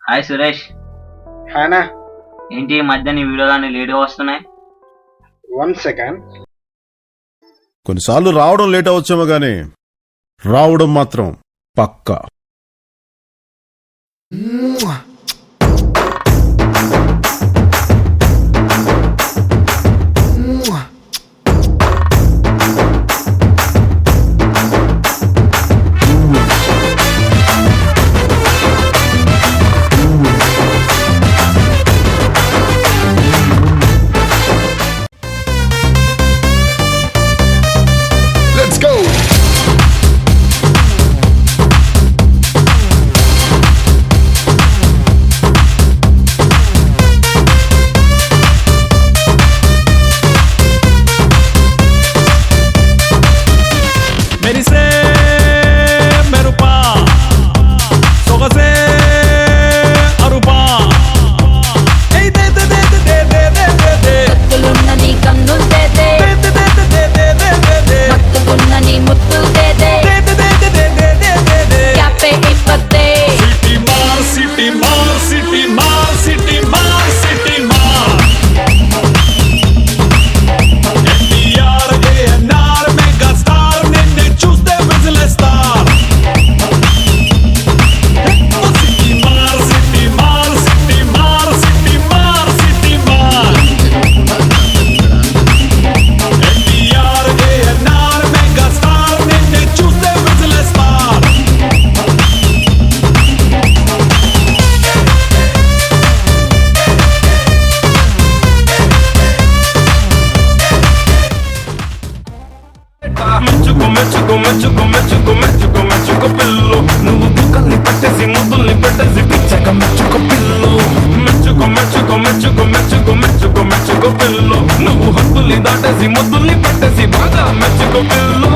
Hi Suresh. హానా ఏంటి ఈ మధ్య నీ వీడియోలు లేట్గా వస్తున్నాయి? 1 సెకండ్. కొన్నిసార్లు రావడం లేట్ అవచ్చేమో గానీ రావడం మాత్రం పక్కా. Let's go! మెరిసే మెరుపా సొగసే అరుపా ఏయ్ దే దే దే దే దే దే దే దే కత్తులున్న నీ కన్నులు దేదే దే దే దే దే దే దే దే మత్తుకున్న నీ ముత్తులు దేదే దే దే దే దే దే దే దే దే క్యాపే ఇప్పదే సిటీ మార్ సిటీ మార్ సిటీ మార్ సిటీ మార్ సిటీ మార్ ఎన్టీఆర్ ఏఎన్ఆర్ మెగా స్టార్ నిన్ను చూస్తే విజిలేస్తార్ సిటీ మార్ సిటీ మార్ సిటీ మార్ సిటీ మార్ సిటీ మార్ ఎన్టీఆర్ ఏఎన్ఆర్ మెగా స్టార్ నిన్ను చూస్తే విజిలేస్తార్ మెచ్చుకో మెచ్చుకో మెచ్చుకో మెచ్చుకో మెచ్చుకో మెచ్చుకో పిల్లు నువ్వు బుక్కల్ని పెట్టేసి ముద్దుల్ని పెట్టేసి పిచ్చక మెచ్చుకో పిల్లు మెచ్చుకో మెచ్చుకో మెచ్చుకో మెచ్చుకో మెచ్చుకో మెచ్చుకో పిల్లు నువ్వు హద్దుల్ని దాటేసి ముద్దుల్ని పెట్టేసి బాగా మెచ్చుకో పిల్లు